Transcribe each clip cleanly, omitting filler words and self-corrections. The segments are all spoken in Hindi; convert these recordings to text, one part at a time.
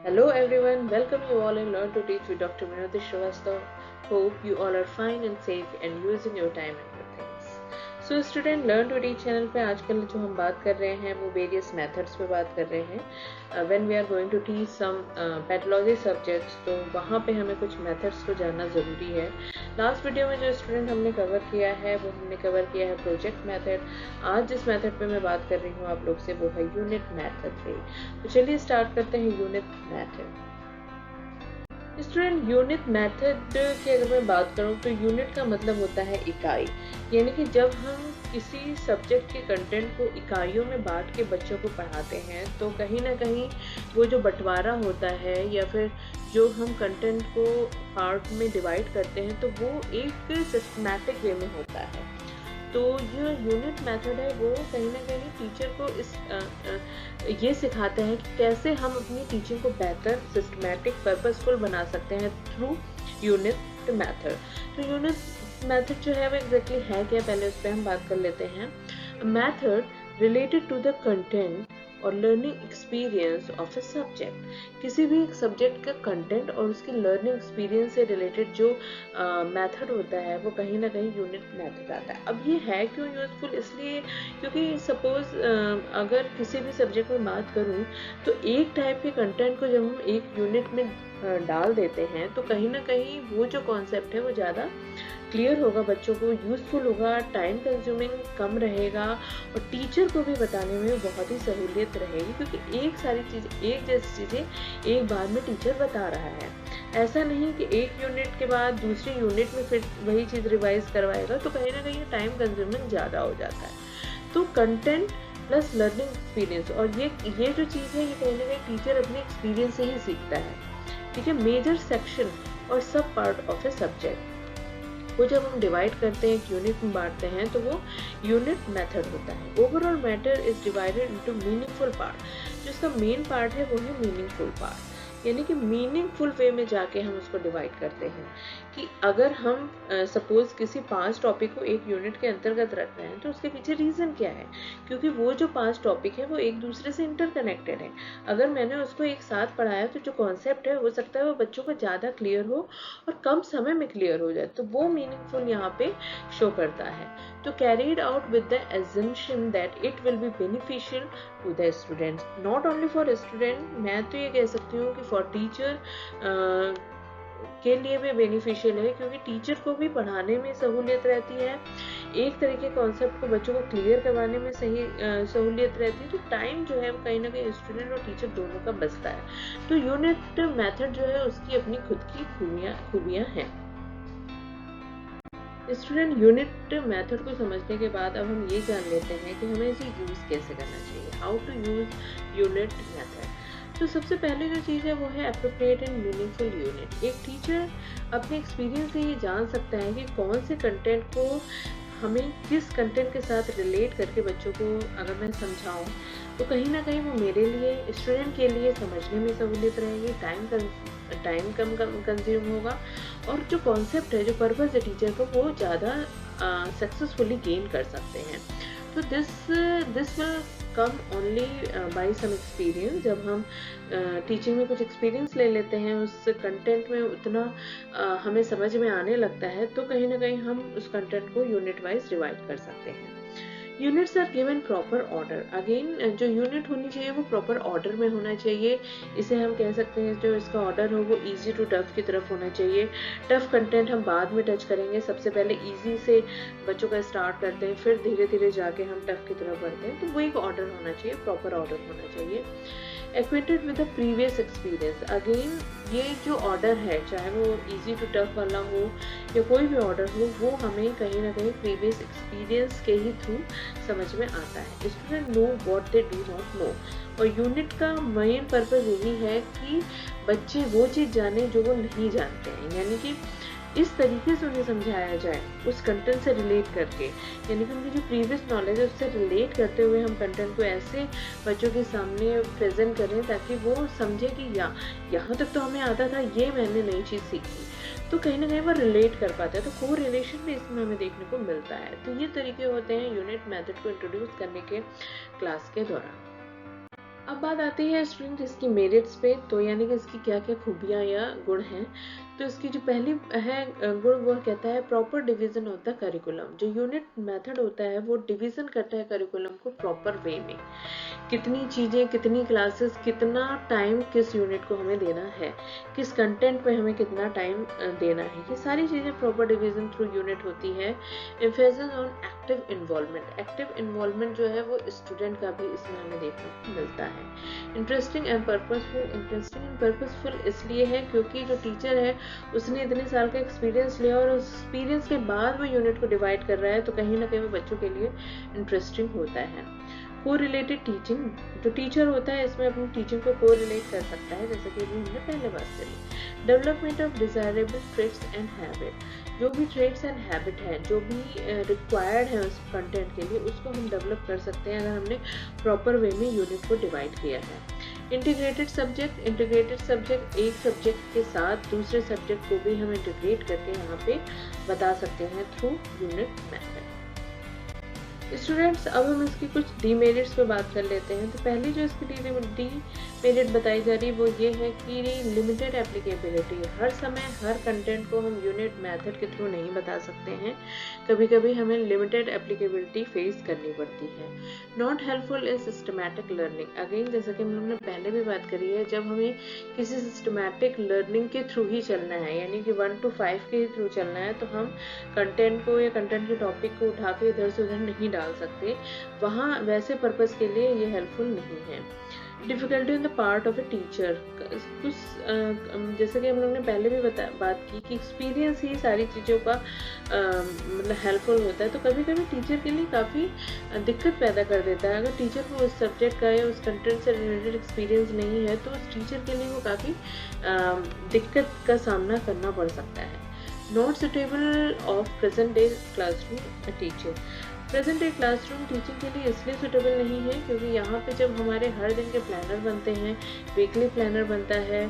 Hello everyone, welcome you all in Learn to Teach with Dr. Vinod Shrivastava. Hope you all are fine and safe and using your time and good things. So student Learn to Teach channel पे आजकल जो हम बात कर रहे हैं वो वेरियस मेथड्स पे बात कर रहे हैं. When we are going to teach some pathology subjects, तो वहाँ पे हमें कुछ मेथड्स को जानना ज़रूरी है. लास्ट वीडियो में जो स्टूडेंट हमने कवर किया है वो हमने कवर किया है प्रोजेक्ट मेथड. आज जिस मेथड पे मैं बात कर रही हूँ आप लोग से वो है यूनिट मेथड 3. तो चलिए स्टार्ट करते हैं unit method. Student unit method की अगर मैं बात करूं तो यूनिट का मतलब होता है इकाई. यानी कि जब हम किसी सब्जेक्ट के कंटेंट को इकाइयों में बांट के बच्चों को पढ़ाते हैं तो कहीं ना कहीं वो जो बंटवारा होता है या फिर जो हम कंटेंट को पार्ट में डिवाइड करते हैं तो वो एक सिस्टमैटिक वे में होता है. तो ये यूनिट मेथड है वो कहीं ना कहीं टीचर को ये सिखाता है कि कैसे हम अपनी टीचिंग को बेहतर सिस्टमैटिक पर्पसफुल बना सकते हैं थ्रू यूनिट मेथड. तो यूनिट मेथड जो है वो एग्जैक्टली है क्या, पहले उस पर हम बात कर लेते हैं. Method related to the content और learning experience of a subject. किसी भी एक सब्जेक्ट का कंटेंट और उसकी लर्निंग एक्सपीरियंस से रिलेटेड जो मेथड होता है वो कहीं ना कहीं यूनिट मेथड आता है. अब ये है क्यों यूजफुल, इसलिए क्योंकि सपोज अगर किसी भी सब्जेक्ट में बात करूँ तो एक टाइप के कंटेंट को जब हम एक यूनिट में डाल देते हैं तो कहीं ना कहीं वो जो कॉन्सेप्ट है वो ज़्यादा क्लियर होगा, बच्चों को यूज़फुल होगा, टाइम कंज्यूमिंग कम रहेगा और टीचर को भी बताने में बहुत ही सहूलियत रहेगी क्योंकि एक सारी चीज़ें एक जैसी चीज़ें एक बार में टीचर बता रहा है. ऐसा नहीं कि एक यूनिट के बाद दूसरी यूनिट में फिर वही चीज़ रिवाइज करवाएगा तो कहीं ना कहीं टाइम कंज्यूमिंग ज़्यादा हो जाता है. तो कंटेंट प्लस लर्निंग एक्सपीरियंस और ये जो चीज़ है ये कहीं ना कहीं टीचर अपने एक्सपीरियंस से ही सीखता है. ठीक है. मेजर सेक्शन और सब पार्ट ऑफ ए सब्जेक्ट वो जब हम डिवाइड करते हैं एक यूनिट में बांटते हैं तो वो यूनिट मेथड होता है. Overall matter is divided into meaningful part. जो इसका मेन पार्ट है वो है मीनिंगफुल पार्ट. यानी कि मीनिंगफुल वे में जाके हम उसको डिवाइड करते हैं कि अगर हम सपोज किसी 5 टॉपिक को एक यूनिट के अंतर्गत रख रहे हैं तो उसके पीछे रीज़न क्या है, क्योंकि वो जो 5 टॉपिक है वो एक दूसरे से इंटरकनेक्टेड है. अगर मैंने उसको एक साथ पढ़ाया तो जो कॉन्सेप्ट है हो सकता है वो बच्चों को ज़्यादा क्लियर हो और कम समय में क्लियर हो जाए, तो वो मीनिंगफुल यहाँ पे शो करता है. तो carried out with the assumption that it will be beneficial to the students, not only for student. मैं तो ये कह सकती हूँ कि फॉर टीचर के लिए भी बेनिफिशियल है क्योंकि टीचर को भी पढ़ाने में सहूलियत रहती है, एक तरीके कॉन्सेप्ट को बच्चों को क्लियर करवाने में सही सहूलियत रहती है. तो टाइम जो है वो कहीं ना कहीं स्टूडेंट और टीचर दोनों का बचता है. तो यूनिट मेथड जो है उसकी अपनी खुद की खूबियाँ हैं. स्टूडेंट यूनिट मेथड को समझने के बाद अब हम ये जान लेते हैं कि हमें इसे यूज़ कैसे करना चाहिए. How to use unit method. तो सबसे पहले जो चीज़ है वो है एप्रोप्रिएट एंड मीनिंगफुल यूनिट. एक टीचर अपने एक्सपीरियंस से ये जान सकता है कि कौन से कंटेंट को हमें किस कंटेंट के साथ रिलेट करके बच्चों को अगर मैं समझाऊं तो कहीं ना कहीं वो मेरे लिए स्टूडेंट के लिए समझने में सहूलियत रहेगी, टाइम कम कंज्यूम होगा और जो कॉन्सेप्ट है जो पर्पस है टीचर को वो ज़्यादा सक्सेसफुली गेन कर सकते हैं. तो this will come only by some experience. जब हम टीचिंग में कुछ एक्सपीरियंस ले लेते हैं उस कंटेंट में उतना हमें समझ में आने लगता है तो कहीं ना कहीं हम उस कंटेंट को यूनिट वाइज डिवाइड कर सकते हैं. Units are given proper order. Again जो यूनिट होनी चाहिए वो प्रॉपर ऑर्डर में होना चाहिए. इसे हम कह सकते हैं जो इसका ऑर्डर हो वो इजी टू टफ की तरफ होना चाहिए. टफ कंटेंट हम बाद में टच करेंगे, सबसे पहले इजी से बच्चों का स्टार्ट करते हैं फिर धीरे धीरे जाके हम टफ की तरफ बढ़ते हैं. तो वो एक ऑर्डर होना चाहिए, प्रॉपर ऑर्डर होना चाहिए. Acquainted with the previous experience. Again ये जो ऑर्डर है चाहे वो इजी टू टफ वाला हो या कोई भी ऑर्डर हो वो हमें कहीं ना कहीं प्रीवियस एक्सपीरियंस के ही थ्रू समझ में आता है. Student know what they do not know. और यूनिट का मेन पर्पस यही है कि बच्चे वो चीज़ जाने जो वो नहीं जानते हैं, यानी कि इस तरीके से उन्हें समझाया जाए उस कंटेंट से रिलेट करके, यानी कि उनकी जो प्रीवियस नॉलेज है उससे रिलेट करते हुए हम कंटेंट को ऐसे बच्चों के सामने प्रेजेंट करें ताकि वो समझे कि यहाँ तक तो हमें आता था, ये मैंने नई चीज़ सीखी. तो कहीं ना कहीं वो रिलेट कर पाते हैं. तो को रिलेशन भी इसमें हमें देखने को मिलता है. तो ये तरीके होते हैं यूनिट मेथड को इंट्रोड्यूस करने के क्लास के दौरान. अब बात आती है स्टूडेंट इसकी मेरिट्स पे, तो यानी कि इसकी क्या क्या खूबियाँ या गुण हैं। तो इसकी जो पहली है गुण, वो कहता है proper division of the curriculum. जो यूनिट मेथड होता है वो डिवीजन करता है करिकुलम को प्रॉपर वे में, कितनी चीज़ें, कितनी क्लासेस, कितना टाइम किस यूनिट को हमें देना है, किस कंटेंट पे हमें कितना टाइम देना है, ये सारी चीज़ें प्रॉपर डिवीजन थ्रू यूनिट होती है। Emphasis on active involvement, active involvement जो है वो स्टूडेंट का भी इसमें हमें देखने को मिलता है। Interesting and purposeful, interesting and purposeful इसलिए है क्योंकि जो टीचर है उसने इतने साल का एक्सपीरियंस लिया और उस एक्सपीरियंस के बाद वो यूनिट को डिवाइड कर रहा है, तो कहीं ना कहीं वो बच्चों के लिए इंटरेस्टिंग होता है। को रिलेटेड टीचिंग, जो टीचर होता है इसमें अपनी टीचिंग को को रिलेट कर सकता है, जैसे कि हमने पहले बात करी। Development of desirable traits and habit, जो भी ट्रेट्स एंड हैबिट है, जो भी रिक्वायर्ड है उस कंटेंट के लिए, उसको हम डेवलप कर सकते हैं अगर हमने प्रॉपर वे में यूनिट को डिवाइड किया है। इंटीग्रेटेड सब्जेक्ट, इंटीग्रेटेड सब्जेक्ट एक सब्जेक्ट के साथ दूसरे सब्जेक्ट को भी हम इंटीग्रेट करके यहाँ पे बता सकते हैं थ्रू यूनिट मेथड। स्टूडेंट्स, अब हम इसकी कुछ डीमेरिट्स पे बात कर लेते हैं। तो पहली जो इसकी डीमेरिट बताई जा रही है वो ये है कि लिमिटेड एप्लीकेबिलिटी। हर समय हर कंटेंट को हम यूनिट मेथड के थ्रू नहीं बता सकते हैं, कभी कभी हमें लिमिटेड एप्लीकेबिलिटी फेस करनी पड़ती है। Not helpful in systematic learning, again जैसा कि हम लोग ने पहले भी बात करी है, जब हमें किसी सिस्टमैटिक लर्निंग के थ्रू ही चलना है, यानी कि 1 to 5 के थ्रू चलना है, तो हम कंटेंट को या कंटेंट के टॉपिक को उठा के इधर से उधर नहीं डाल सकते, वहाँ वैसे पर्पस के लिए ये हेल्पफुल नहीं है। Difficulty in the part of a teacher, कुछ जैसे कि हम लोग ने पहले भी बात की कि एक्सपीरियंस ही सारी चीज़ों का मतलब हेल्पफुल होता है, तो कभी कभी टीचर के लिए काफ़ी दिक्कत पैदा कर देता है। अगर टीचर को उस सब्जेक्ट का या उस कंटेंट से रिलेटेड एक्सपीरियंस नहीं है, तो उस टीचर के लिए वो काफ़ी दिक्कत का सामना करना पड़ सकता है। Not suitable of present day classroom teacher, present day classroom teaching के लिए इसलिए सुटेबल नहीं है क्योंकि यहाँ पे जब हमारे हर दिन के प्लानर बनते हैं, वीकली प्लानर बनता है,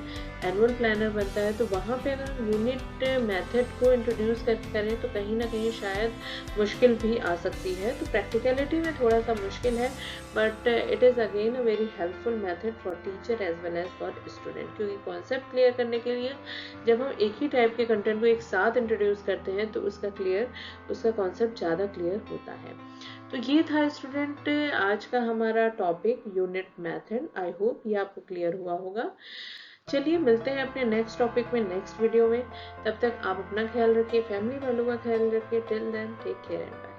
एनुअल प्लानर बनता है, तो वहाँ पे अगर हम यूनिट मेथड को इंट्रोड्यूस करें तो कहीं ना कहीं शायद मुश्किल भी आ सकती है। तो प्रैक्टिकलिटी में थोड़ा सा मुश्किल है, but it is again a very helpful method for teacher as well as for student, क्योंकि कॉन्सेप्ट क्लियर करने के लिए जब हम एक ही टाइप के कंटेंट को एक साथ इंट्रोड्यूस करते हैं तो उसका कॉन्सेप्ट ज़्यादा क्लियर होता है। तो ये था स्टूडेंट आज का हमारा topic unit method. I hope ये आपको क्लियर हुआ होगा। चलिए मिलते हैं अपने नेक्स्ट टॉपिक में नेक्स्ट वीडियो में। तब तक आप अपना ख्याल रखिए, फैमिली वालों का ख्याल रखिए। Till then take care and bye.